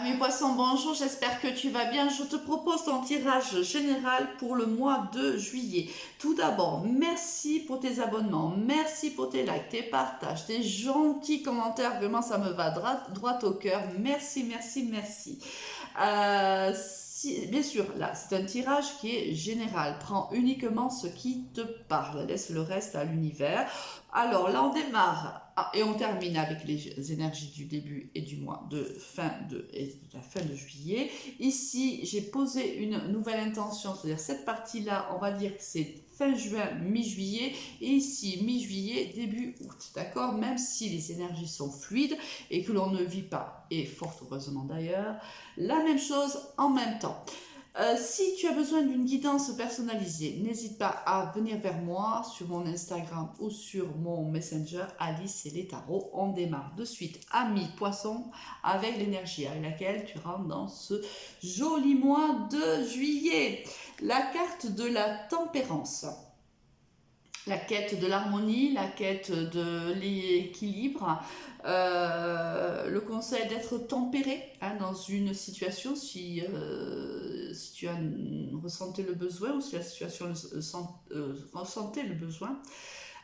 Mes poissons, bonjour, j'espère que tu vas bien. Je te propose ton tirage général pour le mois de juillet. Tout d'abord, merci pour tes abonnements, merci pour tes likes, tes partages, tes gentils commentaires. Vraiment, ça me va droit au cœur. Merci, merci, merci. Bien sûr, là, c'est un tirage qui est général. Prends uniquement ce qui te parle. Laisse le reste à l'univers. Alors là, on démarre et on termine avec les énergies du début et du mois et de la fin de juillet. Ici, j'ai posé une nouvelle intention, c'est-à-dire cette partie-là, on va dire que c'est fin juin, mi-juillet, et ici, mi-juillet, début août, d'accord? Même si les énergies sont fluides et que l'on ne vit pas, et fort heureusement d'ailleurs, la même chose en même temps. Si tu as besoin d'une guidance personnalisée, n'hésite pas à venir vers moi sur mon Instagram ou sur mon Messenger Alice et les tarots. On démarre de suite, ami poisson, avec l'énergie avec laquelle tu rentres dans ce joli mois de juillet. La carte de la tempérance, la quête de l'harmonie, la quête de l'équilibre, le conseil d'être tempéré dans une situation si tu as ressenti le besoin ou si la situation ressentait le besoin.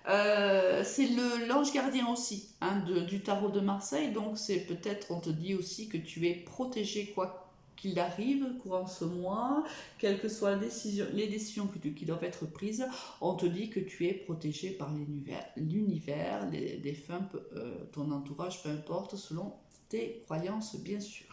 C'est l'ange gardien aussi du tarot de Marseille, donc c'est peut-être, on te dit aussi que tu es protégé quoi qu'il arrive courant ce mois, quelles que soient les décisions qui doivent être prises, on te dit que tu es protégé par l'univers, les défunts, ton entourage, peu importe, selon tes croyances bien sûr.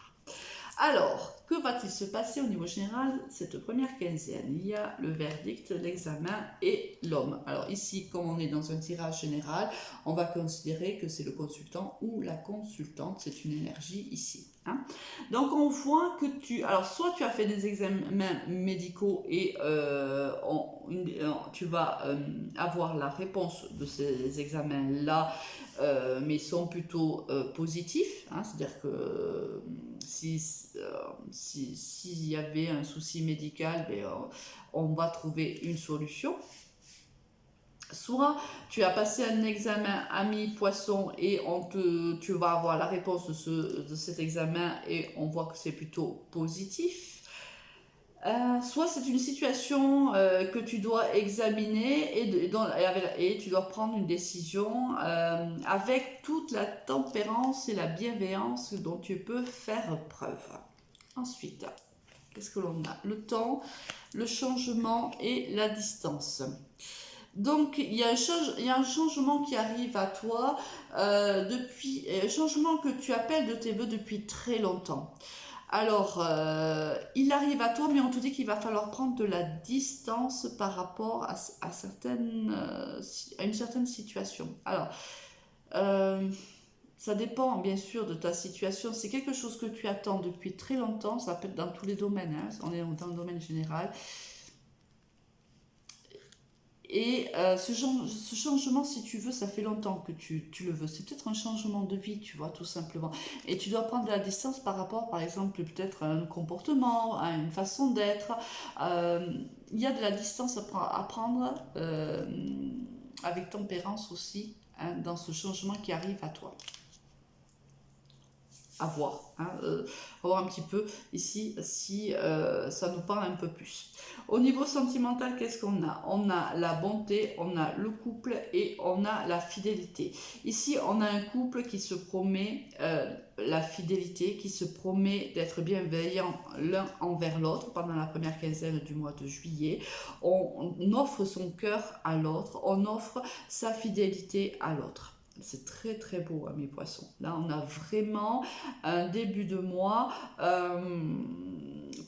Alors, que va-t-il se passer au niveau général cette première quinzaine? Il y a le verdict, l'examen et l'homme. Alors ici, comme on est dans un tirage général, on va considérer que c'est le consultant ou la consultante, c'est une énergie ici. Donc on voit que alors soit tu as fait des examens médicaux et tu vas avoir la réponse de ces examens-là, mais sont plutôt positifs. C'est-à-dire que s'il y avait un souci médical, on va trouver une solution. Soit tu as passé un examen ami poisson et tu vas avoir la réponse de cet examen et on voit que c'est plutôt positif. Soit c'est une situation que tu dois examiner et tu dois prendre une décision avec toute la tempérance et la bienveillance dont tu peux faire preuve. Ensuite, qu'est-ce que l'on a? Le temps, le changement et la distance. Donc, il y a un changement qui arrive à toi un changement que tu appelles de tes voeux depuis très longtemps. Alors, il arrive à toi, mais on te dit qu'il va falloir prendre de la distance par rapport à une certaine situation. Alors, euh, ça dépend bien sûr de ta situation. C'est quelque chose que tu attends depuis très longtemps, ça peut être dans tous les domaines, on est dans le domaine général. Et ce changement, si tu veux, ça fait longtemps que tu le veux. C'est peut-être un changement de vie, tu vois, tout simplement. Et tu dois prendre de la distance par rapport, par exemple, peut-être à un comportement, à une façon d'être. Il y a de la distance à prendre avec tempérance aussi dans ce changement qui arrive à toi. À voir, voir un petit peu ici si ça nous parle un peu plus. Au niveau sentimental, qu'est-ce qu'on a? On a la bonté, on a le couple et on a la fidélité. Ici, on a un couple qui se promet la fidélité, qui se promet d'être bienveillant l'un envers l'autre pendant la première quinzaine du mois de juillet. On offre son cœur à l'autre, on offre sa fidélité à l'autre. C'est très très beau, mes poissons. Là, on a vraiment un début de mois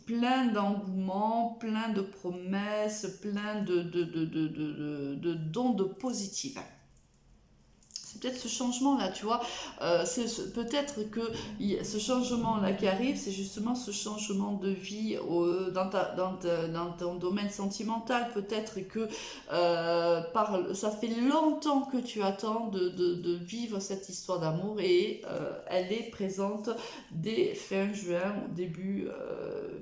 plein d'engouement, plein de promesses, plein de dons de positif. C'est peut-être ce changement-là, tu vois. C'est peut-être que ce changement-là qui arrive, c'est justement ce changement de vie dans ton domaine sentimental. Peut-être que ça fait longtemps que tu attends de vivre cette histoire d'amour et elle est présente dès fin juin, début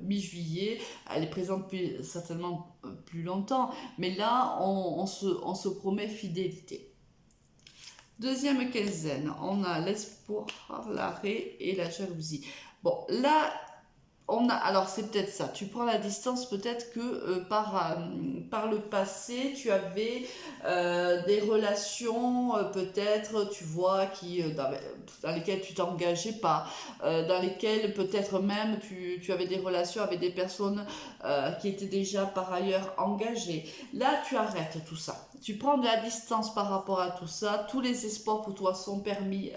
mi-juillet. Elle est présente certainement plus longtemps, mais là, on se promet fidélité. Deuxième quinzaine, on a l'espoir, l'arrêt et la jalousie. Bon, là, alors c'est peut-être ça, tu prends la distance peut-être que par le passé, tu avais des relations peut-être, tu vois, dans lesquelles tu t'engageais pas, dans lesquelles peut-être même tu avais des relations avec des personnes qui étaient déjà par ailleurs engagées. Là, tu arrêtes tout ça. Tu prends de la distance par rapport à tout ça. Tous les espoirs pour toi sont permis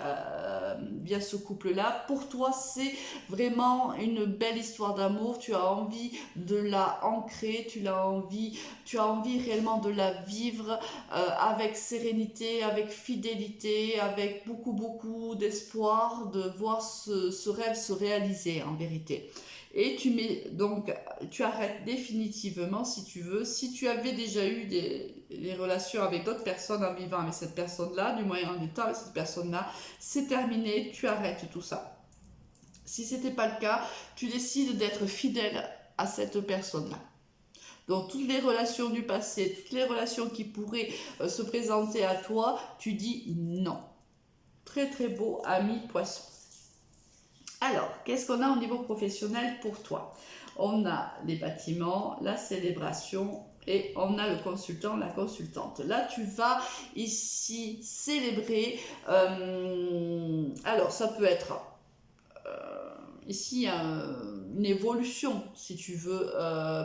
via ce couple-là. Pour toi, c'est vraiment une belle histoire d'amour, tu as envie de la ancrer, tu as envie réellement de la vivre avec sérénité, avec fidélité, avec beaucoup d'espoir de voir ce rêve se réaliser en vérité. Et tu arrêtes définitivement si tu veux. Si tu avais déjà eu des relations avec d'autres personnes en vivant avec cette personne-là, du moyen du temps avec cette personne-là, c'est terminé, tu arrêtes tout ça. Si ce n'était pas le cas, tu décides d'être fidèle à cette personne-là. Donc toutes les relations du passé, toutes les relations qui pourraient se présenter à toi, tu dis non. Très très beau, ami poisson. Alors, qu'est-ce qu'on a au niveau professionnel pour toi? On a les bâtiments, la célébration et on a le consultant, la consultante. Là, tu vas ici célébrer. Alors, ça peut être ici il y a une évolution, si tu veux,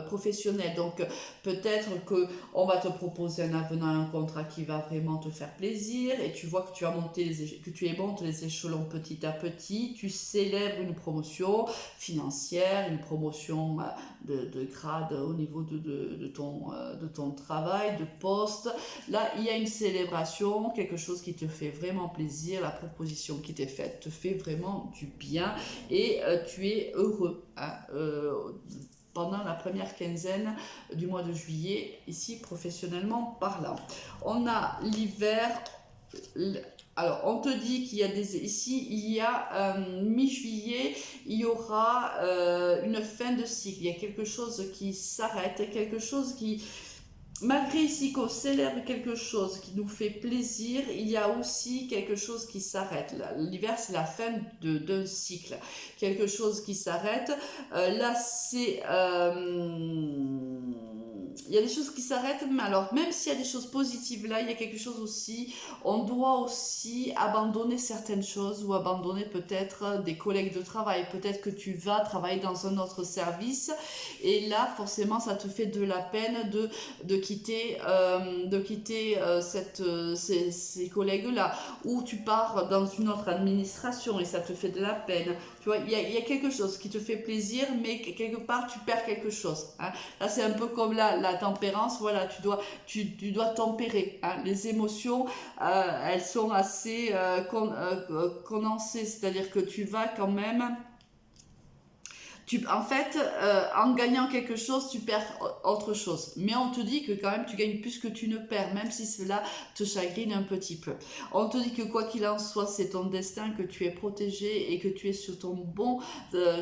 professionnelle. Donc peut-être qu'on va te proposer un avenant à un contrat qui va vraiment te faire plaisir et tu vois que tu as que tu montes les échelons petit à petit. Tu célèbres une promotion financière, une promotion de grade au niveau de ton travail, de poste. Là, il y a une célébration, quelque chose qui te fait vraiment plaisir. La proposition qui t'est faite te fait vraiment du bien et tu es heureux hein, pendant la première quinzaine du mois de juillet, ici professionnellement parlant. On a l'hiver. Alors, on te dit qu'il y a ici, il y a mi-juillet, il y aura une fin de cycle. Il y a quelque chose qui s'arrête, quelque chose qui, malgré ici qu'on célèbre quelque chose qui nous fait plaisir, il y a aussi quelque chose qui s'arrête. L'hiver, c'est la fin d'un cycle. Quelque chose qui s'arrête. Là, c'est... il y a des choses qui s'arrêtent, mais alors même s'il y a des choses positives là, il y a quelque chose aussi, on doit aussi abandonner certaines choses ou abandonner peut-être des collègues de travail. Peut-être que tu vas travailler dans un autre service et là, forcément, ça te fait de la peine de quitter ces collègues-là, ou tu pars dans une autre administration et ça te fait de la peine. Tu vois, il y a quelque chose qui te fait plaisir, mais quelque part, tu perds quelque chose. Hein. Là, c'est un peu comme la tempérance. Voilà, tu dois tempérer. Hein. Les émotions, elles sont assez condensées, c'est-à-dire que tu vas quand même... En fait, en gagnant quelque chose, tu perds autre chose. Mais on te dit que quand même, tu gagnes plus que tu ne perds, même si cela te chagrine un petit peu. On te dit que quoi qu'il en soit, c'est ton destin, que tu es protégé et que tu es sur ton bon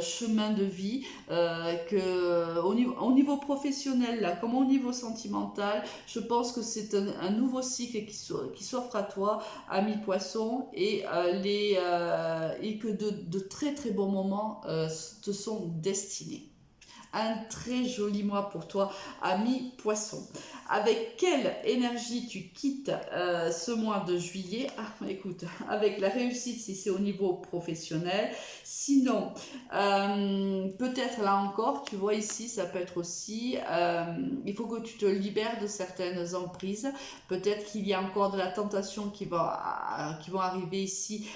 chemin de vie. Que au niveau professionnel, là, comme au niveau sentimental, je pense que c'est un nouveau cycle qui s'offre à toi, ami poisson, et que de très très bons moments te sont destinés. Un très joli mois pour toi, ami poisson. Avec quelle énergie tu quittes ce mois de juillet? Ah, écoute, avec la réussite si c'est au niveau professionnel. Sinon, peut-être là encore, tu vois ici, ça peut être aussi, il faut que tu te libères de certaines emprises. Peut-être qu'il y a encore de la tentation qui vont arriver ici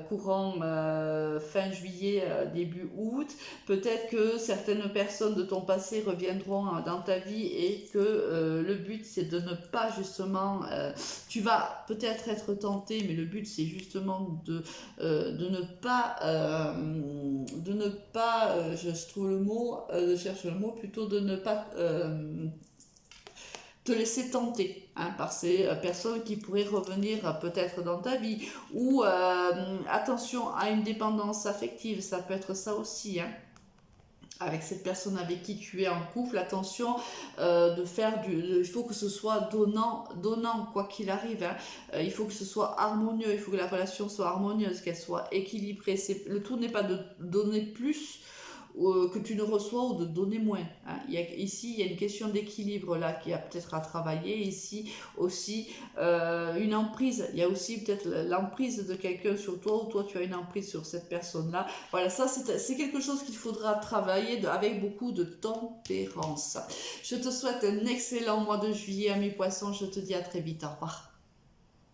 courant fin juillet, début août. Peut-être que certaines personnes de ton passé reviendront dans ta vie et que le but c'est de ne pas justement tu vas peut-être être tenté, mais le but c'est justement de ne pas je trouve le mot, je cherche le mot, plutôt de ne pas te laisser tenter hein, par ces personnes qui pourraient revenir peut-être dans ta vie, ou attention à une dépendance affective, ça peut être ça aussi hein. avec cette personne avec qui tu es en couple, attention de faire il faut que ce soit donnant quoi qu'il arrive, hein. Il faut que ce soit harmonieux, il faut que la relation soit harmonieuse, qu'elle soit équilibrée. Le tout n'est pas de donner plus que tu ne reçois ou de donner moins, hein. Ici, il y a une question d'équilibre là qui a peut-être à travailler. Ici aussi, une emprise. Il y a aussi peut-être l'emprise de quelqu'un sur toi ou toi tu as une emprise sur cette personne-là. Voilà, ça c'est quelque chose qu'il faudra travailler avec beaucoup de tempérance. Je te souhaite un excellent mois de juillet, mes poissons. Je te dis à très vite. Au revoir.